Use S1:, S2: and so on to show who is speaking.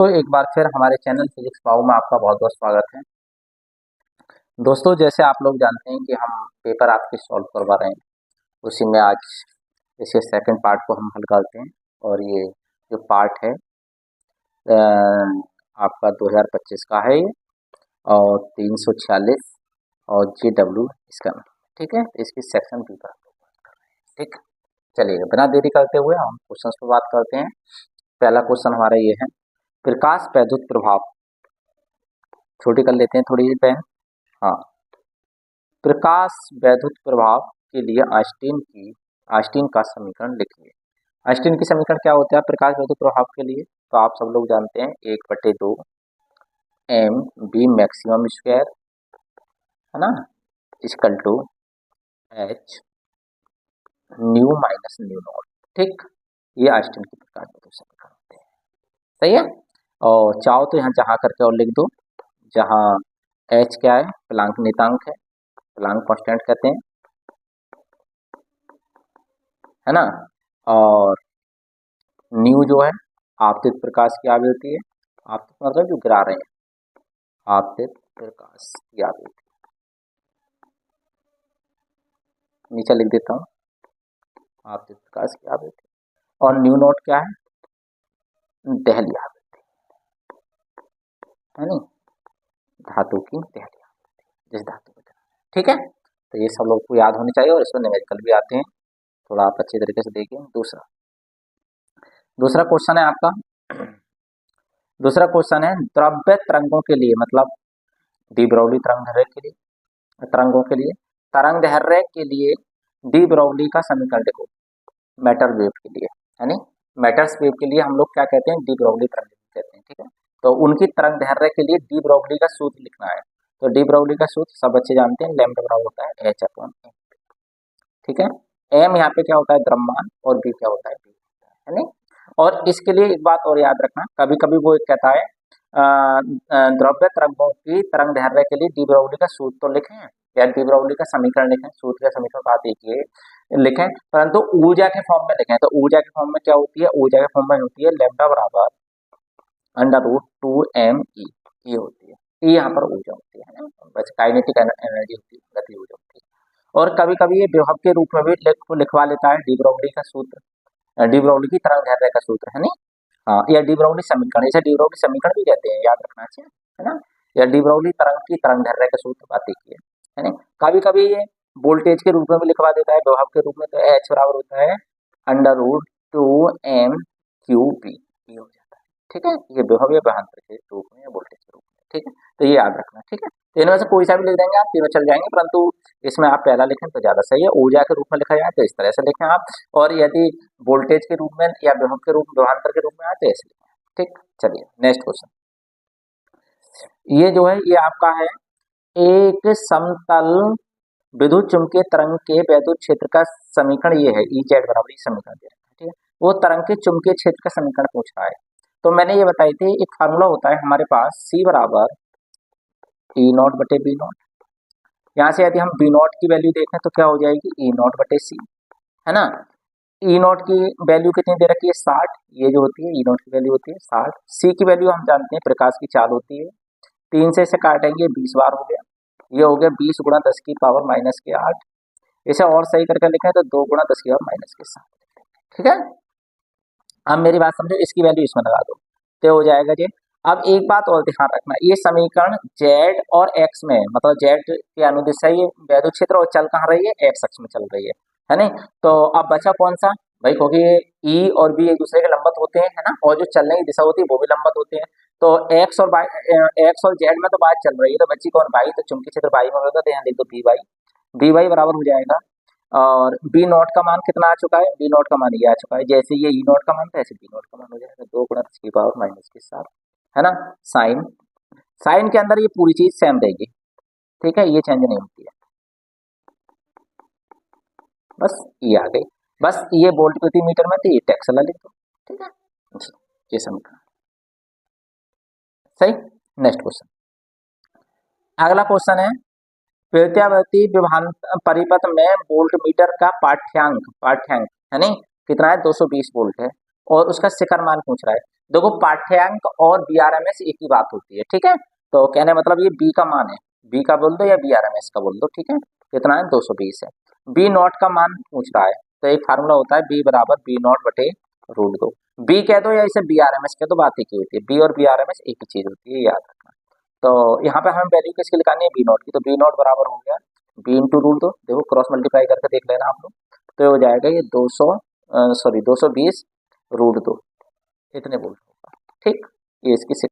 S1: तो एक बार फिर हमारे चैनल फिजिक्स पाओ में आपका बहुत बहुत स्वागत है। दोस्तों, जैसे आप लोग जानते हैं कि हम पेपर आपके सॉल्व करवा रहे हैं, उसी में आज इसके सेकंड पार्ट को हम हल करते हैं। और ये जो पार्ट है आपका 2025 का है ये, और 346 और JW इसका, ठीक है। इसकी सेक्शन बी पर ठीक। चलिए बिना देरी करते हुए हम क्वेश्चन पर बात करते हैं। पहला क्वेश्चन हमारा ये है, प्रकाश वैद्युत प्रभाव, छोटी कर लेते हैं थोड़ी सी पेन। हाँ, प्रकाश वैद्युत प्रभाव के लिए आइंस्टीन का समीकरण लिखिए। आइंस्टीन की समीकरण क्या होता है प्रकाश वैद्युत प्रभाव के लिए? तो आप सब लोग जानते हैं 1/2 mv मैक्सिमम स्क्वायर, है ना, equal to h nu minus nu naught. ठीक, ये आइंस्टीन की प्रकाश वैद्युत समीकरण होते हैं। सही है। और चाहो तो यहाँ जहाँ करके और लिख दो, जहाँ h क्या है, प्लांक नियतांक है, प्लांक कांस्टेंट कहते हैं, है ना। और न्यू जो है आपतित प्रकाश की आवृत्ति है, आपतित मतलब जो गिरा रहे हैं, आपतित प्रकाश की आवृत्ति, नीचे लिख देता हूँ, आपतित प्रकाश की आवृत्ति। और न्यू नोट क्या है, दहली आवृत्ति, है नहीं, धातु की दहली आवृत्ति, जिस धातु में। ठीक है, तो ये सब लोग को याद होनी चाहिए, और इसमें न्यूमेरिकल भी आते हैं, थोड़ा आप अच्छी तरीके से देखिए। दूसरा क्वेश्चन है आपका, दूसरा क्वेश्चन है द्रव्य तरंगों के लिए, मतलब डी ब्रोगली तरंगदैर्घ्य के लिए, तरंगों के लिए, तरंगदैर्घ्य के लिए डी ब्रोगली का समीकरण लिखो। मैटर वेव के लिए, यानी मैटर्स वेव के लिए हम लोग क्या कहते हैं, डी ब्रोगली तरंग कहते हैं। ठीक है, तो उनकी तरंगदैर्घ्य के लिए डी ब्रोगली का सूत्र लिखना है। तो डी ब्रोगली का सूत्र सब बच्चे जानते हैं, लैम्डा बराबर होता है h/m। ठीक है, m यहाँ पे क्या होता है, द्रव्यमान, और b क्या होता है, b, है नहीं। और इसके लिए एक बात और याद रखना, कभी कभी वो एक कहता है द्रव्य तरंगों की तरंगदैर्घ्य के लिए डी ब्रोगली का सूत्र तो लिखें, या डी ब्रोगली का समीकरण लिखें, सूत्र का समीकरण बात एक ही लिखें, परंतु ऊर्जा के फॉर्म में लिखें। तो ऊर्जा के फॉर्म में क्या होती है, ऊर्जा के फॉर्म में होती है लैम्डा बराबर √2mE, ये होती है, ये यहाँ पर ऊर्जा होती है, बस काइनेटिक एनर्जी होती है, गति ऊर्जा होती है। और कभी कभी ये विभव के रूप में भी लिखवा लेता है डी ब्रोगली का सूत्र, डी ब्रोगली की तरंगदैर्घ्य का सूत्र, है नहीं। हाँ, या डी ब्रोगली समीकरण, इसे डी ब्रोगली समीकरण भी कहते हैं, याद रखना चाहिए, है ना। या डी ब्रोगली तरंग की तरंगदैर्घ्य का सूत्र बात एक है नहीं। कभी कभी ये वोल्टेज के रूप में भी लिखवा देता है, विभव के रूप में, तो h बराबर होता है √2mQP, ये हो जाता है। ठीक है, ये विभव या विभवांतर के रूप में, वोल्टेज के रूप में। ठीक है, तो ये याद रखना। ठीक है, तो इनमें से कोई सा भी लिख देंगे आप, तीनों चल जाएंगे, परंतु इसमें आप पहला लिखें तो ज्यादा सही है। ऊर्जा के रूप में लिखा जाए तो इस तरह से लिखें आप, और यदि वोल्टेज के रूप में या विभव के रूप, विभवांतर के रूप में आए तो ऐसे लिखें। ठीक, चलिए नेक्स्ट क्वेश्चन। ये जो है ये आपका है, एक समतल विद्युत चुंबकीय तरंग के वैद्युत क्षेत्र का समीकरण ये है, E z बराबर समीकरण दे रखा है। ठीक है, वो तरंग के चुंबकीय क्षेत्र का समीकरण पूछ रहा है। तो मैंने ये बताई थी, एक फार्मूला होता है हमारे पास, C बराबर E0/B0। यहाँ से यदि हम B0 की वैल्यू देखें तो क्या हो जाएगी, E0/C, है ना। E0 की वैल्यू कितनी दे रखी है, 60, ये जो होती है E0 की वैल्यू होती है 60। C की वैल्यू हम जानते हैं प्रकाश की चाल होती है, 3 से इसे काटेंगे 20 बार हो गया, ये हो गया 20 × 10⁻⁻8। इसे और सही करके लिखें तो 2 × 10⁻⁻7। ठीक है, अब मेरी बात समझो, इसकी वैल्यू इसमें लगा दो तो हो जाएगा जी। अब एक बात और ध्यान रखना, ये समीकरण z और x में, मतलब z के अनुदिश है ये वैद्युत क्षेत्र, और चल कहाँ रही है, x अक्ष में चल रही है नहीं। तो अब बचा कौन सा भाई, क्योंकि ये E और B एक दूसरे के लंबत होते हैं, है ना, और जो चलने की दिशा होती है वो भी लंबत होते हैं। तो x और z में तो बात चल रही है, तो बच्ची कौन, बाई, तो चुंबकीय क्षेत्र बाई में होगा, तो यहाँ लिख दो B बराबर हो जाएगा। और B0 का मान कितना आ चुका है, B0 का मान ये आ चुका है, जैसे ये E0 का मान था ऐसे B0 का मान हो जाएगा 2 × 10⁻⁻7, है ना। साइन के अंदर ये पूरी चीज सेम रहेगी, ठीक है, ये चेंज नहीं होती है, बस ये आ गई, बस ये वोल्ट प्रति मीटर में, तो ये टेक्सला लिख दो। ठीक है, ये समीकरण सही। नेक्स्ट क्वेश्चन, अगला क्वेश्चन है, प्रत्यावर्ती विभवांतर परिपथ में वोल्ट मीटर का पाठ्यांक है नहीं, कितना है, 220 वोल्ट है, और उसका शिखर मान पूछ रहा है। देखो पाठ्यांक और बीआरएमएस एक ही बात होती है, ठीक है। तो कहने मतलब ये बी का मान है, बी का बोल दो या बीआरएमएस का बोल दो, ठीक है। कितना है 220 है। बी नॉट का मान पूछ रहा है, तो एक फार्मूला होता है बी बराबर बी नॉट बटे रूट दो। बी कह दो या इसे बीआरएमएस कह दो, बात एक ही होती है, बी और बीआरएमएस एक ही चीज होती है, याद रखना। तो यहाँ पे हमें वैल्यू किसकी निकालनी है, बी नॉट की, तो बी नॉट बराबर हो गया बी इंटू रूट दो। देखो क्रॉस मल्टीप्लाई करके देख लेना आप लोग, तो ये हो जाएगा ये 220 रूट दो, इतने बोल, ठीक। ये इसकी